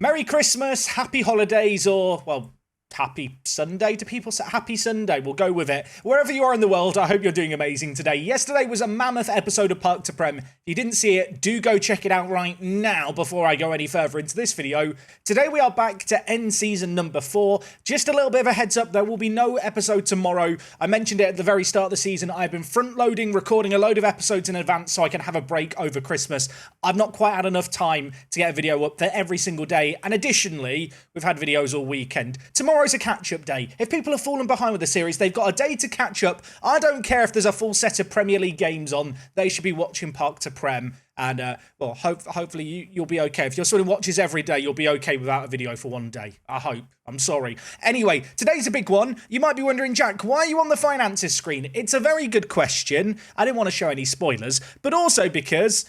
Merry Christmas, happy holidays, or, well, happy Sunday. Do people say happy Sunday? We'll go with it. Wherever you are in the world, I hope you're doing amazing today. Yesterday was a mammoth episode of Park to Prem. If you didn't see it, do go check it out right now before I go any further into this video. Today we are back to end season number 4. Just a little bit of a heads up, there will be no episode tomorrow. I mentioned it at the very start of the season. I've been front-loading, recording a load of episodes in advance so I can have a break over Christmas. I've not quite had enough time to get a video up for every single day. And additionally, we've had videos all weekend. Tomorrow's a catch-up day. If people have fallen behind with the series, they've got a day to catch up. I don't care if there's a full set of Premier League games on. They should be watching Park to Prem. And, well, hopefully you'll be okay. If you're someone who watches every day, you'll be okay without a video for one day. I hope. I'm sorry. Anyway, today's a big one. You might be wondering, Jack, why are you on the finances screen? It's a very good question. I didn't want to show any spoilers, but also because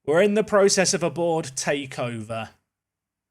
we're in the process of a board takeover.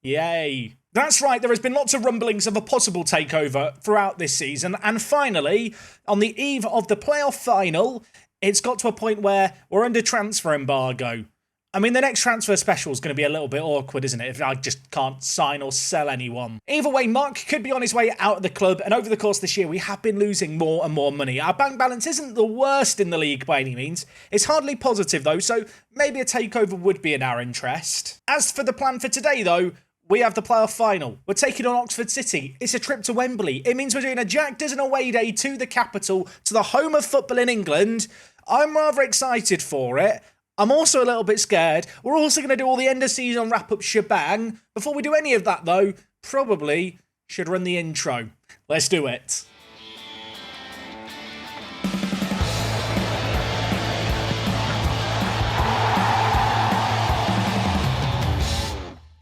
Yay. That's right, there has been lots of rumblings of a possible takeover throughout this season, and finally, on the eve of the playoff final, it's got to a point where we're under transfer embargo. I mean, the next transfer special is going to be a little bit awkward, isn't it, if I just can't sign or sell anyone. Either way, Mark could be on his way out of the club, and over the course of this year, we have been losing more and more money. Our bank balance isn't the worst in the league by any means. It's hardly positive, though, so maybe a takeover would be in our interest. As for the plan for today, though, we have the playoff final. We're taking on Oxford City. It's a trip to Wembley. It means we're doing a Jack Does an away day to the capital, to the home of football in England. I'm rather excited for it. I'm also a little bit scared. We're also going to do all the end of season wrap-up shebang. Before we do any of that, though, probably should run the intro. Let's do it.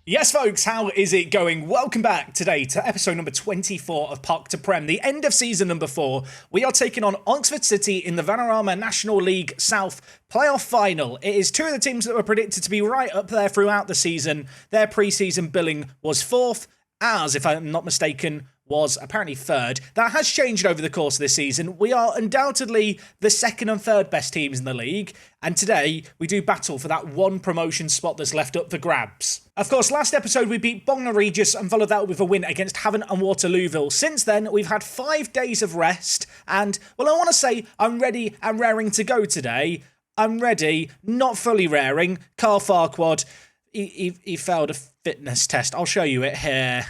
Yes, folks, how is it going? Welcome back today to episode number 24 of Park to Prem, the end of season number 4. We are taking on Oxford City in the Vanarama National League South playoff final. It is two of the teams that were predicted to be right up there throughout the season. Their pre-season billing was 4th, ours, if I'm not mistaken, was apparently 3rd. That has changed over the course of this season. We are undoubtedly the 2nd and 3rd best teams in the league, and today we do battle for that one promotion spot that's left up for grabs. Of course, last episode we beat Bognor Regis and followed that with a win against Havant and Waterlooville. Since then, we've had 5 days of rest, and, well, I want to say I'm ready and raring to go today. I'm ready, not fully raring. Carl Farquad, he failed a fitness test. I'll show you it here.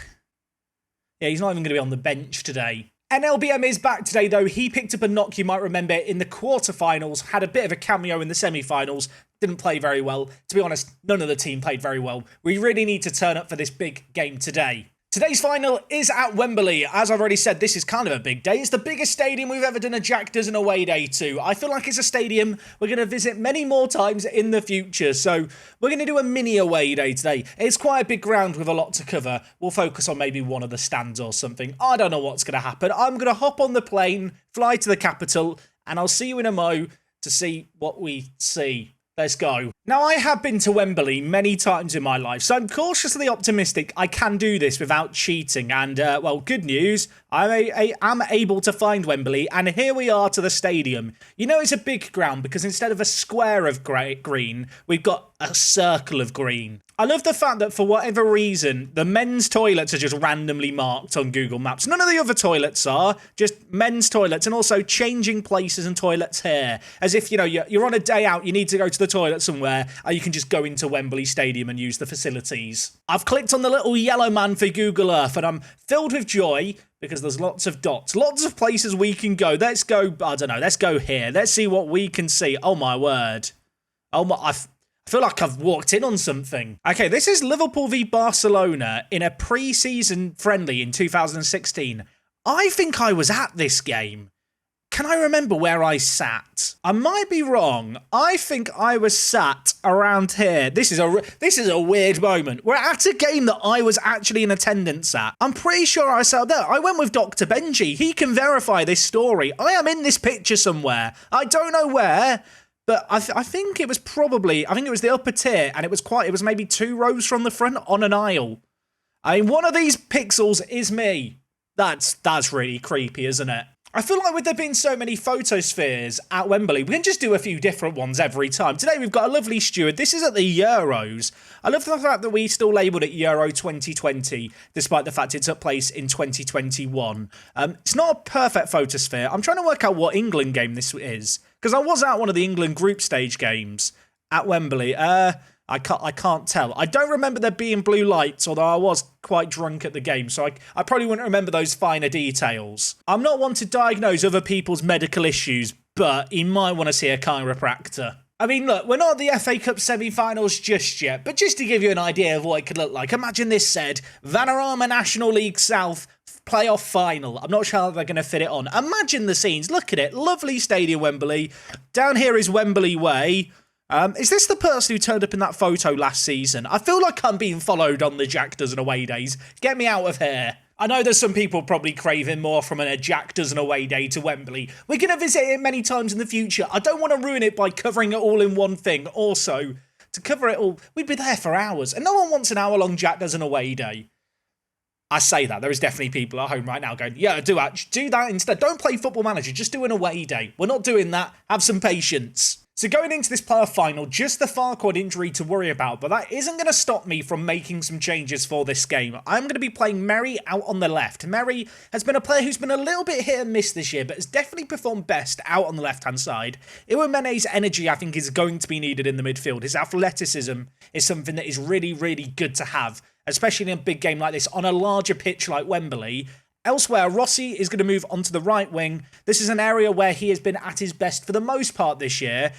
Yeah, he's not even going to be on the bench today. NLBM is back today, though. He picked up a knock, you might remember, in the quarterfinals, had a bit of a cameo in the semi-finals, didn't play very well. To be honest, none of the team played very well. We really need to turn up for this big game today. Today's final is at Wembley. As I've already said, this is kind of a big day. It's the biggest stadium we've ever done a Jack Does an away day to. I feel like it's a stadium we're going to visit many more times in the future. So we're going to do a mini away day today. It's quite a big ground with a lot to cover. We'll focus on maybe one of the stands or something. I don't know what's going to happen. I'm going to hop on the plane, fly to the capital, and I'll see you in a mo to see what we see. Let's go. Now, I have been to Wembley many times in my life, so I'm cautiously optimistic I can do this without cheating. And, well, good news, I am able to find Wembley, and here we are to the stadium. You know, it's a big ground because instead of a square of green, we've got a circle of green. I love the fact that for whatever reason, the men's toilets are just randomly marked on Google Maps. None of the other toilets are, just men's toilets, and also changing places and toilets here. As if, you know, you're on a day out, you need to go to the toilet somewhere, and you can just go into Wembley Stadium and use the facilities. I've clicked on the little yellow man for Google Earth, and I'm filled with joy because there's lots of dots, lots of places we can go. Let's go, I don't know, let's go here. Let's see what we can see. Oh, my word. Oh, my, I feel like I've walked in on something. Okay, this is Liverpool v Barcelona in a pre-season friendly in 2016. I think I was at this game. Can I remember where I sat? I might be wrong. I think I was sat around here. This is a weird moment. We're at a game that I was actually in attendance at. I'm pretty sure I sat there. I went with Dr. Benji. He can verify this story. I am in this picture somewhere. I don't know where, but I think it was the upper tier, and it was maybe 2 rows from the front on an aisle. I mean, one of these pixels is me. That's really creepy, isn't it? I feel like with there being so many photospheres at Wembley, we can just do a few different ones every time. Today we've got a lovely steward. This is at the Euros. I love the fact that we still labelled it Euro 2020, despite the fact it took place in 2021. It's not a perfect photosphere. I'm trying to work out what England game this is, because I was at one of the England group stage games at Wembley. I can't tell. I don't remember there being blue lights, although I was quite drunk at the game, so I probably wouldn't remember those finer details. I'm not one to diagnose other people's medical issues, but you might want to see a chiropractor. I mean, look, we're not at the FA Cup semi-finals just yet, but just to give you an idea of what it could look like, imagine this said, Vanarama National League South playoff final. I'm not sure how they're going to fit it on. Imagine the scenes. Look at it. Lovely stadium, Wembley. Down here is Wembley Way. Is this the person who turned up in that photo last season? I feel like I'm being followed on the Jack Dozen away days. Get me out of here. I know there's some people probably craving more from a Jack Dozen away day to Wembley. We're going to visit it many times in the future. I don't want to ruin it by covering it all in one thing. Also, to cover it all, we'd be there for hours. And no one wants an hour-long Jack Dozen away day. I say that. There is definitely people at home right now going, yeah, do that instead. Don't play Football Manager. Just do an away day. We're not doing that. Have some patience. So going into this playoff final, just the far quad injury to worry about, but that isn't going to stop me from making some changes for this game. I'm going to be playing Merry out on the left. Merry has been a player who's been a little bit hit and miss this year, but has definitely performed best out on the left-hand side. Iwamene's energy, I think, is going to be needed in the midfield. His athleticism is something that is really, really good to have, especially in a big game like this, on a larger pitch like Wembley. Elsewhere, Rossi is going to move onto the right wing. This is an area where he has been at his best for the most part this year,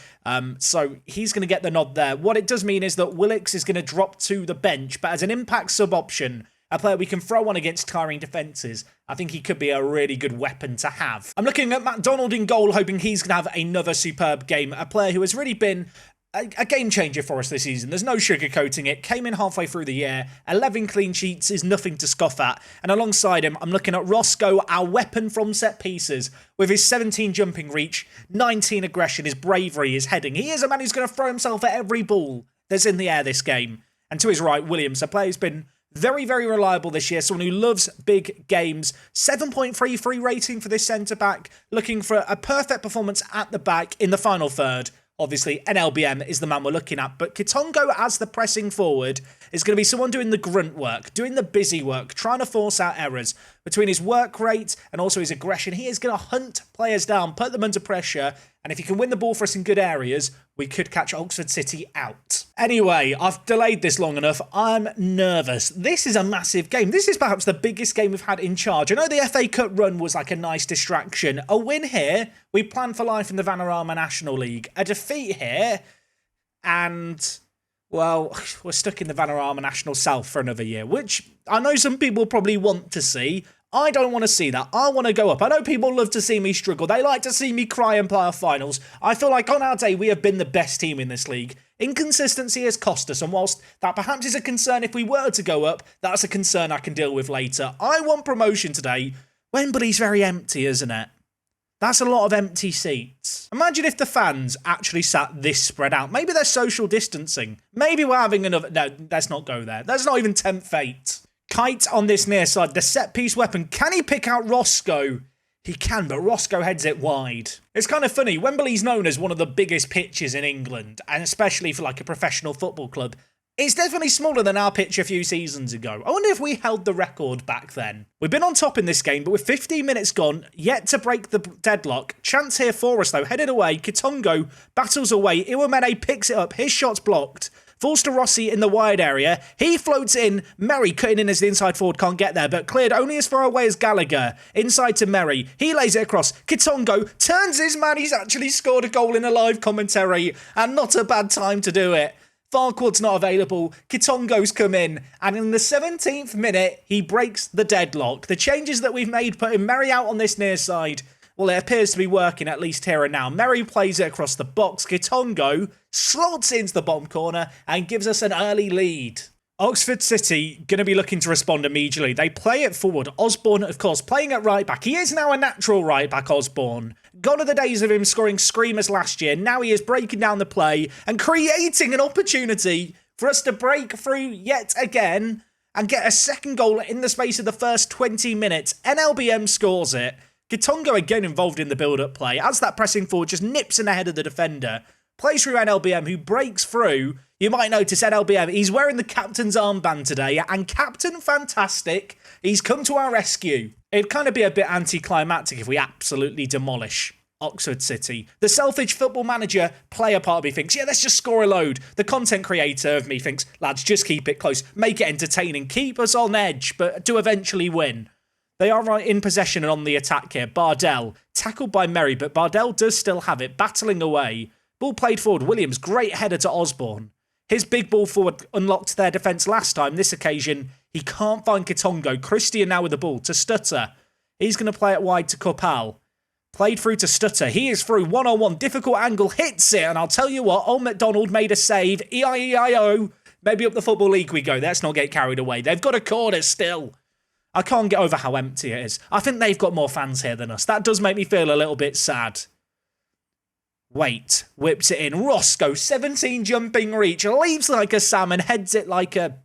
so he's going to get the nod there. What it does mean is that Willix is going to drop to the bench, but as an impact sub option, a player we can throw on against tiring defences, I think he could be a really good weapon to have. I'm looking at McDonald in goal, hoping he's going to have another superb game. A player who has really been a game changer for us this season. There's no sugarcoating it. Came in halfway through the year. 11 clean sheets is nothing to scoff at. And alongside him, I'm looking at Roscoe, our weapon from set pieces, with his 17 jumping reach, 19 aggression, his bravery, his heading. He is a man who's going to throw himself at every ball that's in the air this game. And to his right, Williams, a player who's been very, very reliable this year. Someone who loves big games. 7.33 rating for this centre-back. Looking for a perfect performance at the back in the final third. Obviously, NLBM is the man we're looking at, but Kitongo as the pressing forward is going to be someone doing the grunt work, doing the busy work, trying to force out errors. Between his work rate and also his aggression, he is going to hunt players down, put them under pressure, and if he can win the ball for us in good areas, we could catch Oxford City out. Anyway, I've delayed this long enough. I'm nervous. This is a massive game. This is perhaps the biggest game we've had in charge. I know the FA Cup run was like a nice distraction. A win here, we plan for life in the Vanarama National League. A defeat here, and well, we're stuck in the Vanarama National South for another year, which I know some people probably want to see. I don't want to see that. I want to go up. I know people love to see me struggle. They like to see me cry in playoff finals. I feel like on our day, we have been the best team in this league. Inconsistency has cost us, and whilst that perhaps is a concern if we were to go up, that's a concern I can deal with later. I want promotion today. Wembley's very empty, isn't it? That's a lot of empty seats. Imagine if the fans actually sat this spread out. Maybe they're social distancing. Maybe we're having another... No, let's not go there. Let's not even tempt fate. Kite on this near side, the set-piece weapon. Can he pick out Roscoe? He can, but Roscoe heads it wide. It's kind of funny. Wembley's known as one of the biggest pitches in England, and especially for like a professional football club. It's definitely smaller than our pitch a few seasons ago. I wonder if we held the record back then. We've been on top in this game, but with 15 minutes gone, yet to break the deadlock. Chance here for us, though. Headed away. Kitongo battles away. Iwamene picks it up. His shot's blocked. Falls to Rossi in the wide area. He floats in. Merry cutting in as the inside forward can't get there, but cleared only as far away as Gallagher. Inside to Merry. He lays it across. Kitongo turns his man. He's actually scored a goal in a live commentary, and not a bad time to do it. Farquhar's not available. Kitongo's come in, and in the 17th minute, he breaks the deadlock. The changes that we've made, putting Merry out on this near side, well, it appears to be working, at least here and now. Merry plays it across the box. Kitongo slots into the bottom corner and gives us an early lead. Oxford City going to be looking to respond immediately. They play it forward. Osborne, of course, playing at right back. He is now a natural right back, Osborne. Gone are the days of him scoring screamers last year. Now he is breaking down the play and creating an opportunity for us to break through yet again and get a second goal in the space of the first 20 minutes. NLBM scores it. Gitongo again involved in the build-up play. As that pressing forward just nips in the head of the defender. Plays through NLBM, who breaks through. You might notice NLBM, he's wearing the captain's armband today. And Captain Fantastic, he's come to our rescue. It'd kind of be a bit anticlimactic if we absolutely demolish Oxford City. The selfish football manager player part of me thinks, yeah, let's just score a load. The content creator of me thinks, lads, just keep it close. Make it entertaining. Keep us on edge, but do eventually win. They are right in possession and on the attack here. Bardell, tackled by Merry, but Bardell does still have it, battling away. Ball played forward. Williams, great header to Osborne. His big ball forward unlocked their defence last time. This occasion, he can't find Kitongo. Christian now with the ball to Stutter. He's going to play it wide to Kopal. Played through to Stutter. He is through one-on-one. Difficult angle. Hits it. And I'll tell you what, Old McDonald made a save. E-I-E-I-O. Maybe up the Football League we go. Let's not get carried away. They've got a corner still. I can't get over how empty it is. I think they've got more fans here than us. That does make me feel a little bit sad. Wait. Whips it in. Roscoe, 17 jumping reach. Leaps like a salmon. Heads it like a...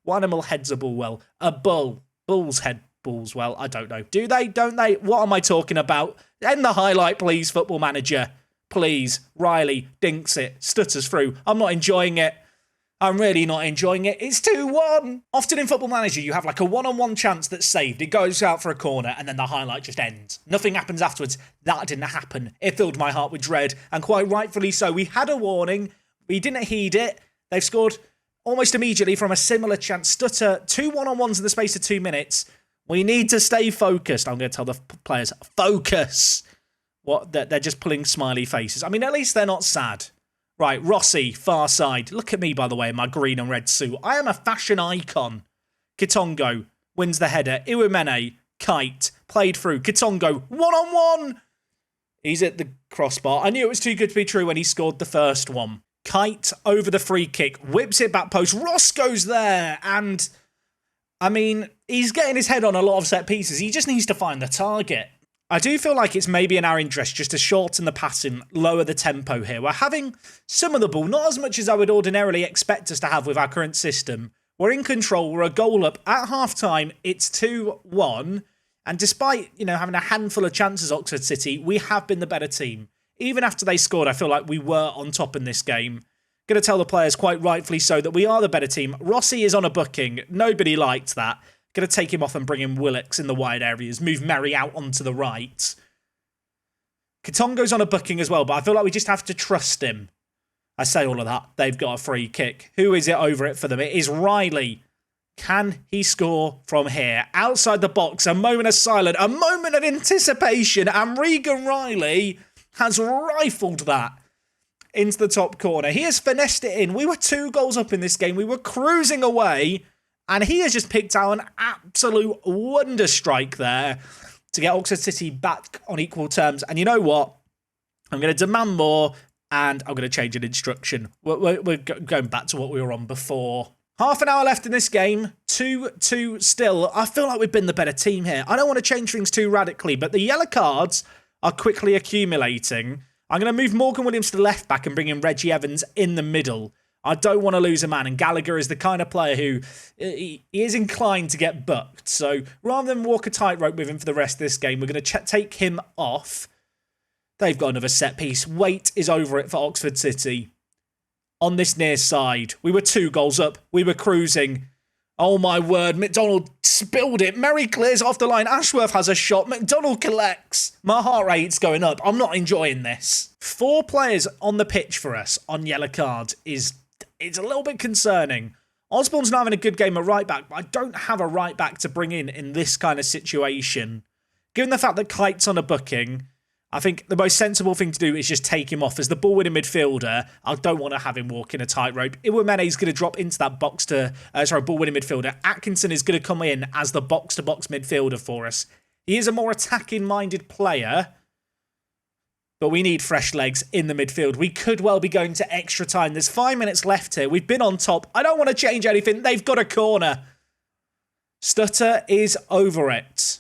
What animal heads a ball well? A bull. Bulls head balls well. I don't know. Do they? Don't they? What am I talking about? End the highlight, please, Football Manager. Please. Riley dinks it. Stutters through. I'm not enjoying it. I'm really not enjoying it. It's 2-1. Often in Football Manager, you have like a one-on-one chance that's saved. It goes out for a corner and then the highlight just ends. Nothing happens afterwards. That didn't happen. It filled my heart with dread, and quite rightfully so. We had a warning. We didn't heed it. They've scored almost immediately from a similar chance. Stutter, 2 one-on-ones in the space of 2 minutes. We need to stay focused. I'm going to tell the players, focus. What? They're just pulling smiley faces. I mean, at least they're not sad. Right, Rossi, far side. Look at me, by the way, in my green and red suit. I am a fashion icon. Kitongo wins the header. Iwemene, Kite, played through. Kitongo, one-on-one. He's at the crossbar. I knew it was too good to be true when he scored the first one. Kite over the free kick, whips it back post. Roscoe's there, and I mean, he's getting his head on a lot of set pieces. He just needs to find the target. I do feel like it's maybe in our interest just to shorten the passing, lower the tempo here. We're having some of the ball, not as much as I would ordinarily expect us to have with our current system. We're in control, we're a goal up. At half-time, it's 2-1. And despite, having a handful of chances, Oxford City, we have been the better team. Even after they scored, I feel like we were on top in this game. Going to tell the players, quite rightfully so, that we are the better team. Rossi is on a booking. Nobody liked that. Going to take him off and bring in Willocks in the wide areas. Move Merry out onto the right. Kitongo's on a booking as well, but I feel like we just have to trust him. I say all of that. They've got a free kick. Who is it over it for them? It is Riley. Can he score from here? Outside the box, a moment of silence, a moment of anticipation, and Regan Riley has rifled that into the top corner. He has finessed it in. We were 2 goals up in this game. We were cruising away. And he has just picked out an absolute wonder strike there to get Oxford City back on equal terms. And you know what? I'm going to demand more, and I'm going to change an instruction. We're going back to what we were on before. Half an hour left in this game. 2-2 still. I feel like we've been the better team here. I don't want to change things too radically, but the yellow cards are quickly accumulating. I'm going to move Morgan Williams to the left back and bring in Reggie Evans in the middle. I don't want to lose a man, and Gallagher is the kind of player who he is inclined to get bucked. So rather than walk a tightrope with him for the rest of this game, we're going to take him off. They've got another set piece. Waite is over it for Oxford City. On this near side, we were 2 goals up. We were cruising. Oh my word, McDonald spilled it. Merry clears off the line. Ashworth has a shot. McDonald collects. My heart rate's going up. I'm not enjoying this. 4 players on the pitch for us on yellow cards it's a little bit concerning. Osborne's not having a good game at right back, but I don't have a right back to bring in this kind of situation. Given the fact that Kite's on a booking, I think the most sensible thing to do is just take him off as the ball-winning midfielder. I don't want to have him walking a tightrope. Iwemene's going to drop into that ball-winning midfielder. Atkinson is going to come in as the box-to-box midfielder for us. He is a more attacking-minded player, but we need fresh legs in the midfield. We could well be going to extra time. There's 5 minutes left here. We've been on top. I don't want to change anything. They've got a corner. Stutter is over it.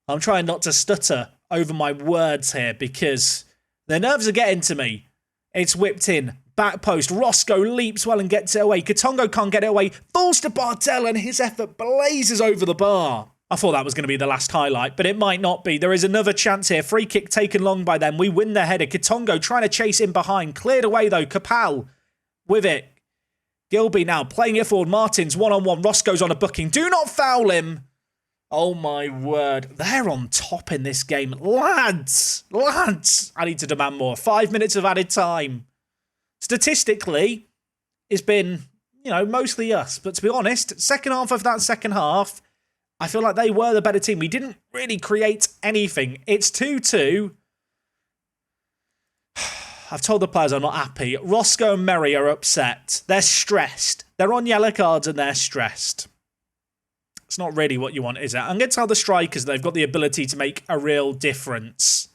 I'm trying not to stutter over my words here because the nerves are getting to me. It's whipped in. Back post. Roscoe leaps well and gets it away. Kitongo can't get it away. Falls to Bartel and his effort blazes over the bar. I thought that was going to be the last highlight, but it might not be. There is another chance here. Free kick taken long by them. We win the header. Kitongo trying to chase in behind. Cleared away, though. Kapal with it. Gilby now playing it forward. Martins one-on-one. Roscoe's on a booking. Do not foul him. Oh, my word. They're on top in this game. Lads. I need to demand more. 5 minutes of added time. Statistically, it's been, mostly us. But to be honest, second half of that second half, I feel like they were the better team. We didn't really create anything. It's 2-2. I've told the players I'm not happy. Roscoe and Merry are upset. They're stressed. They're on yellow cards and they're stressed. It's not really what you want, is it? I'm going to tell the strikers they've got the ability to make a real difference.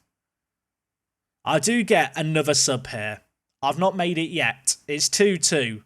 I do get another sub here. I've not made it yet. It's 2-2.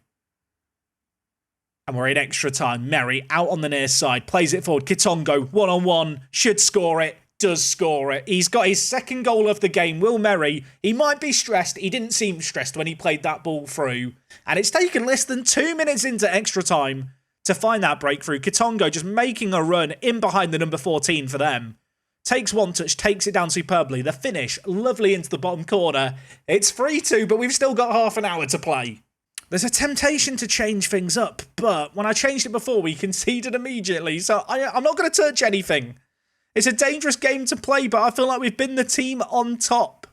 And we're in extra time. Merry out on the near side. Plays it forward. Kitongo, one-on-one. Should score it. Does score it. He's got his second goal of the game. Will Merry. He might be stressed. He didn't seem stressed when he played that ball through. And it's taken less than 2 minutes into extra time to find that breakthrough. Kitongo just making a run in behind the number 14 for them. Takes one touch, takes it down superbly. The finish, lovely into the bottom corner. It's 3-2, but we've still got half an hour to play. There's a temptation to change things up, but when I changed it before, we conceded immediately, so I'm not going to touch anything. It's a dangerous game to play, but I feel like we've been the team on top.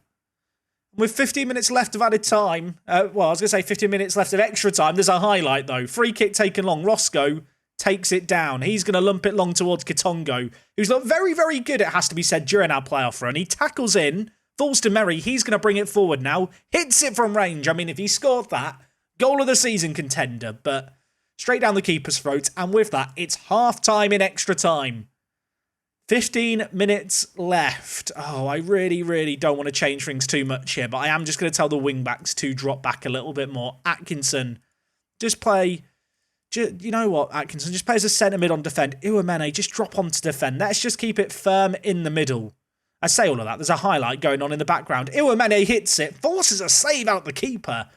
With 15 minutes left of added time, I was going to say 15 minutes left of extra time, there's a highlight though. Free kick taken long, Roscoe takes it down. He's going to lump it long towards Kitongo, who's looked very, very good, it has to be said, during our playoff run. He tackles in, falls to Merry, he's going to bring it forward now, hits it from range. I mean, if he scored that, goal of the season contender, but straight down the keeper's throat, and with that, it's half-time in extra time. 15 minutes left. Oh, I really, really don't want to change things too much here, but I am just going to tell the wing-backs to drop back a little bit more. Atkinson, just play... You know what, Atkinson? Just play as a centre mid on defend. Iwamene, just drop on to defend. Let's just keep it firm in the middle. I say all of that. There's a highlight going on in the background. Iwamene hits it, forces a save out the keeper.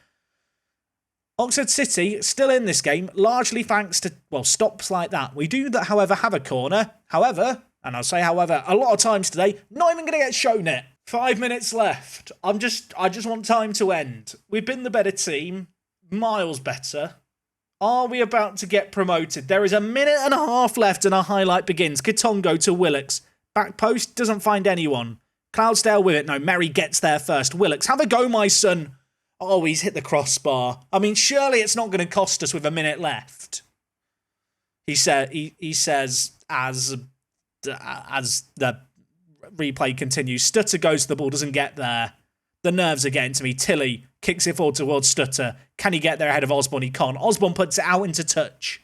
Oxford City still in this game, largely thanks to, stops like that. We do, however, have a corner. However, and I'll say however, a lot of times today, not even going to get shown it. 5 minutes left. I just want time to end. We've been the better team. Miles better. Are we about to get promoted? There is a minute and a half left and a highlight begins. Kitongo to Willocks. Back post, doesn't find anyone. Cloudsdale with it. No, Merry gets there first. Willocks, have a go, my son. Oh, he's hit the crossbar. I mean, surely it's not going to cost us with a minute left. He says as the replay continues. Stutter goes to the ball, doesn't get there. The nerves are getting to me. Tilly kicks it forward towards Stutter. Can he get there ahead of Osborne? He can't. Osborne puts it out into touch.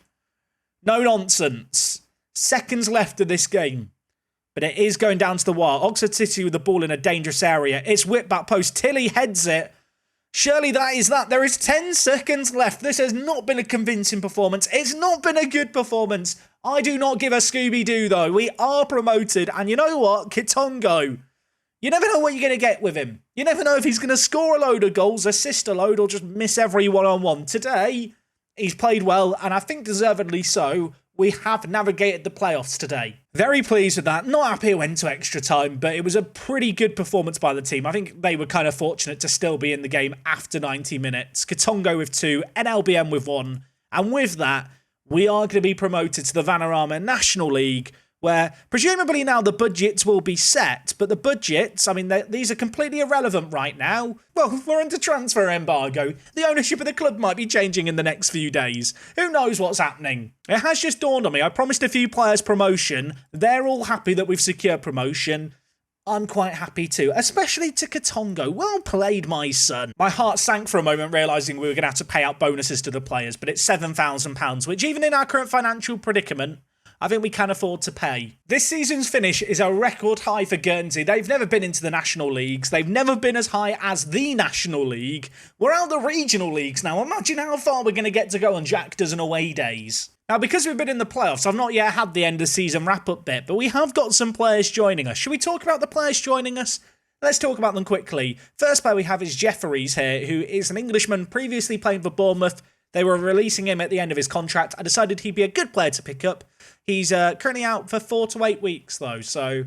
No nonsense. Seconds left of this game. But it is going down to the wire. Oxford City with the ball in a dangerous area. It's whipped back post. Tilly heads it. Surely that is that. There is 10 seconds left. This has not been a convincing performance. It's not been a good performance. I do not give a Scooby-Doo, though. We are promoted. And you know what? Kitongo. You never know what you're going to get with him. You never know if he's going to score a load of goals, assist a load, or just miss every one-on-one. Today, he's played well, and I think deservedly so. We have navigated the playoffs today. Very pleased with that. Not happy it went to extra time, but it was a pretty good performance by the team. I think they were kind of fortunate to still be in the game after 90 minutes. Kitongo with 2, NLBM with 1. And with that, we are going to be promoted to the Vanarama National League, where presumably now the budgets will be set, but the budgets, I mean, these are completely irrelevant right now. Well, we're under transfer embargo. The ownership of the club might be changing in the next few days. Who knows what's happening? It has just dawned on me. I promised a few players promotion. They're all happy that we've secured promotion. I'm quite happy too, especially to Kitongo. Well played, my son. My heart sank for a moment realising we were going to have to pay out bonuses to the players, but it's £7,000, which even in our current financial predicament, I think we can afford to pay. This season's finish is a record high for Guernsey. They've never been into the National Leagues. They've never been as high as the National League. We're out of the regional leagues now. Imagine how far we're going to get to go on Jack Dozen away days. Now, because we've been in the playoffs, I've not yet had the end of season wrap-up bit, but we have got some players joining us. Should we talk about the players joining us? Let's talk about them quickly. First player we have is Jefferies here, who is an Englishman previously playing for Bournemouth. They were releasing him at the end of his contract. I decided he'd be a good player to pick up. He's currently out for 4 to 8 weeks, though, so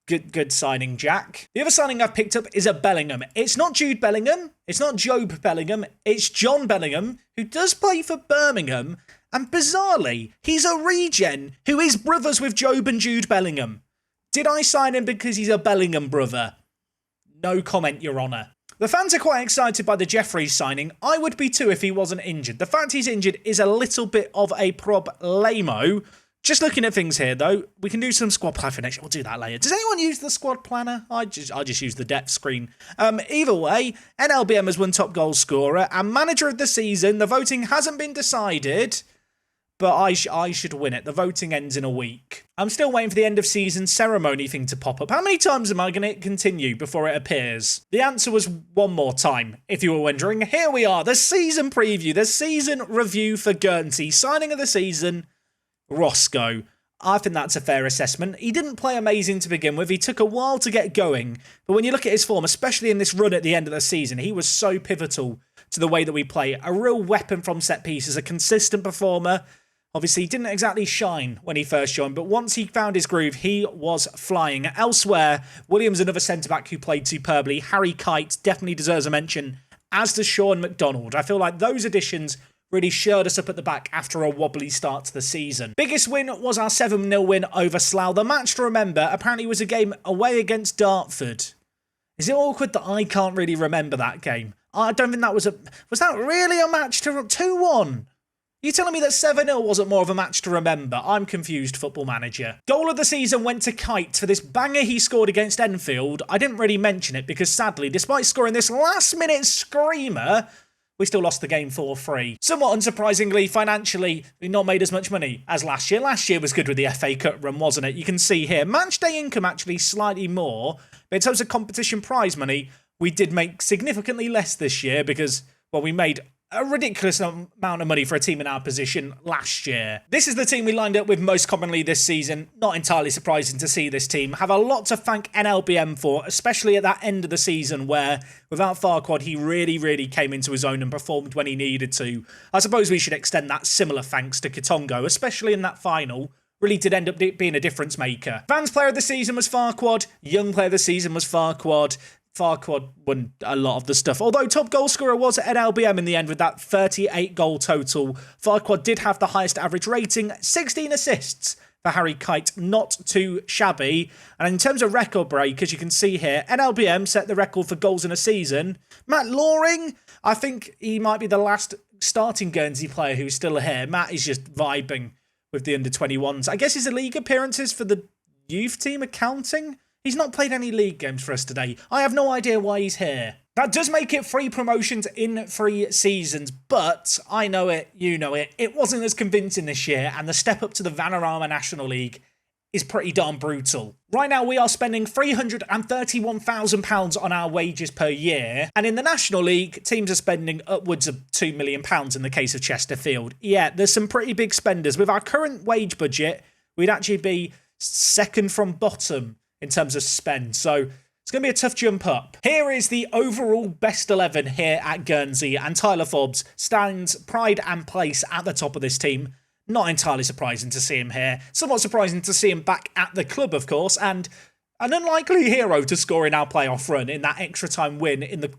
good signing, Jack. The other signing I've picked up is a Bellingham. It's not Jude Bellingham. It's not Job Bellingham. It's John Bellingham, who does play for Birmingham. And bizarrely, he's a regen who is brothers with Job and Jude Bellingham. Did I sign him because he's a Bellingham brother? No comment, Your Honour. The fans are quite excited by the Jeffries signing. I would be too if he wasn't injured. The fact he's injured is a little bit of a problemo. Just looking at things here, though, we can do some squad planner for next year. We'll do that later. Does anyone use the squad planner? I just use the depth screen. Either way, NLBM has won top goal scorer and manager of the season. The voting hasn't been decided, but I should win it. The voting ends in a week. I'm still waiting for the end of season ceremony thing to pop up. How many times am I going to continue before it appears? The answer was one more time, if you were wondering. Here we are, the season preview, the season review for Guernsey. Signing of the season, Roscoe. I think that's a fair assessment. He didn't play amazing to begin with. He took a while to get going. But when you look at his form, especially in this run at the end of the season, he was so pivotal to the way that we play. A real weapon from set pieces, a consistent performer. Obviously, he didn't exactly shine when he first joined, but once he found his groove, he was flying. Elsewhere, Williams, another centre-back who played superbly. Harry Kite definitely deserves a mention, as does Sean McDonald. I feel like those additions really shored us up at the back after a wobbly start to the season. Biggest win was our 7-0 win over Slough. The match to remember apparently was a game away against Dartford. Is it awkward that I can't really remember that game? I don't think that was that really a match to 2-1? You telling me that 7-0 wasn't more of a match to remember? I'm confused, Football Manager. Goal of the season went to Kite for this banger he scored against Enfield. I didn't really mention it because sadly, despite scoring this last-minute screamer, we still lost the game 4-3. Somewhat unsurprisingly, financially, we've not made as much money as last year. Last year was good with the FA Cup run, wasn't it? You can see here, match day income actually slightly more, but in terms of competition prize money, we did make significantly less this year because, well, we made a ridiculous amount of money for a team in our position last year. This is the team we lined up with most commonly this season. Not entirely surprising to see this team have a lot to thank NLBM for, especially at that end of the season where, without Farquad, he really came into his own and performed when he needed to. I suppose we should extend that similar thanks to Katongo, especially in that final. Really did end up being a difference maker. Fans player of the season was Farquad. Young player of the season was Farquad. Farquad won a lot of the stuff. Although top goal scorer was at NLBM in the end with that 38 goal total. Farquad did have the highest average rating, 16 assists for Harry Kite, not too shabby. And in terms of record break, as you can see here, NLBM set the record for goals in a season. Matt Loring, I think he might be the last starting Guernsey player who's still here. Matt is just vibing with the under-21s. I guess his league appearances for the youth team accounting. He's not played any league games for us today. I have no idea why he's here. That does make it 3 promotions in 3 seasons, but I know it, you know it. It wasn't as convincing this year, and the step up to the Vanarama National League is pretty darn brutal. Right now, we are spending £331,000 on our wages per year, and in the National League, teams are spending upwards of £2 million in the case of Chesterfield. Yeah, there's some pretty big spenders. With our current wage budget, we'd actually be second from bottom in terms of spend. So it's going to be a tough jump up. Here is the overall best 11 here at Guernsey, and Tyler Forbes stands pride and place at the top of this team. Not entirely surprising to see him here. Somewhat surprising to see him back at the club, of course, and an unlikely hero to score in our playoff run in that extra time win in the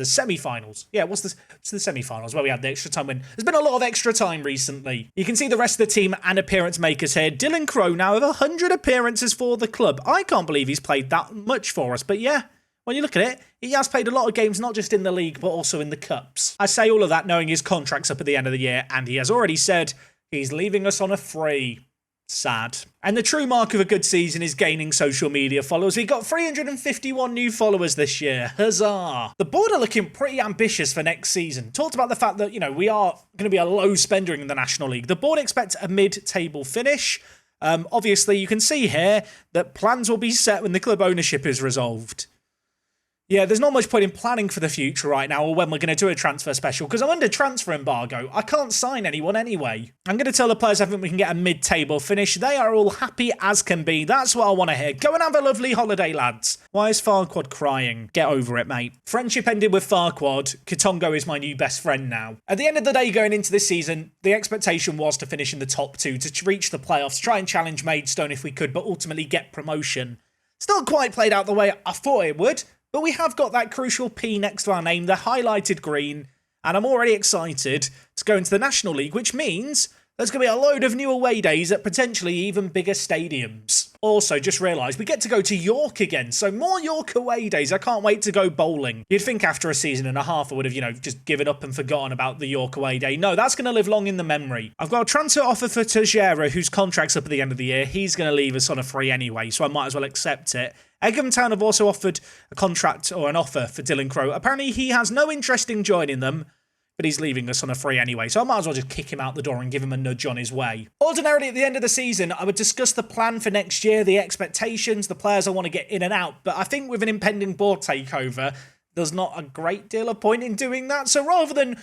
semi-finals. Yeah, it's the semi-finals where we had the extra time win. There's been a lot of extra time recently. You can see the rest of the team and appearance makers here. Dylan Crow now with 100 appearances for the club. I can't believe he's played that much for us, but yeah, when you look at it, he has played a lot of games, not just in the league, but also in the cups. I say all of that knowing his contract's up at the end of the year, and he has already said he's leaving us on a free. Sad. And the true mark of a good season is gaining social media followers. We got 351 new followers this year. Huzzah. The board are looking pretty ambitious for next season. Talked about the fact that, we are going to be a low spender in the National League. The board expects a mid-table finish. Obviously, you can see here that plans will be set when the club ownership is resolved. Yeah, there's not much point in planning for the future right now or when we're going to do a transfer special because I'm under transfer embargo. I can't sign anyone anyway. I'm going to tell the players I think we can get a mid-table finish. They are all happy as can be. That's what I want to hear. Go and have a lovely holiday, lads. Why is Farquad crying? Get over it, mate. Friendship ended with Farquad. Kitongo is my new best friend now. At the end of the day, going into this season, the expectation was to finish in the top 2, to reach the playoffs, try and challenge Maidstone if we could, but ultimately get promotion. Still quite played out the way I thought it would. But we have got that crucial P next to our name, the highlighted green, and I'm already excited to go into the National League, which means there's going to be a load of new away days at potentially even bigger stadiums. Also, just realised we get to go to York again, so more York away days. I can't wait to go bowling. You'd think after a season and a half I would have, just given up and forgotten about the York away day. No, that's going to live long in the memory. I've got a transfer offer for Tejera, whose contract's up at the end of the year. He's going to leave us on a free anyway, so I might as well accept it. Egham Town have also offered a contract or an offer for Dylan Crow. Apparently he has no interest in joining them, but he's leaving us on a free anyway, so I might as well just kick him out the door and give him a nudge on his way. Ordinarily, at the end of the season, I would discuss the plan for next year, the expectations, the players I want to get in and out, but I think with an impending board takeover, there's not a great deal of point in doing that. So rather than,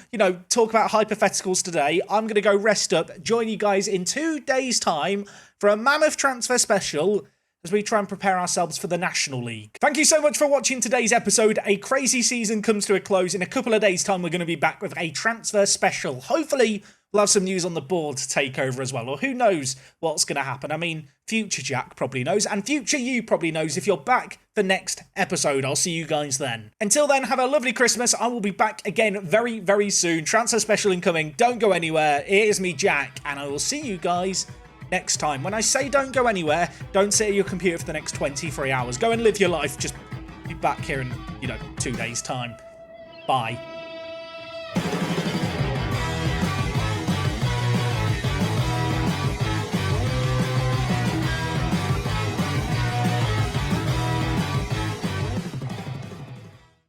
talk about hypotheticals today, I'm going to go rest up, join you guys in 2 days' time for a mammoth transfer special as we try and prepare ourselves for the National League. Thank you so much for watching today's episode. A crazy season comes to a close. In a couple of days' time, we're going to be back with a transfer special. Hopefully, we'll have some news on the board takeover as well, or who knows what's going to happen. I mean, future Jack probably knows, and future you probably knows if you're back for next episode. I'll see you guys then. Until then, have a lovely Christmas. I will be back again very, very soon. Transfer special incoming. Don't go anywhere. It is me, Jack, and I will see you guys next time. When I say don't go anywhere, don't sit at your computer for the next 23 hours. Go and live your life. Just be back here in, 2 days' time. Bye.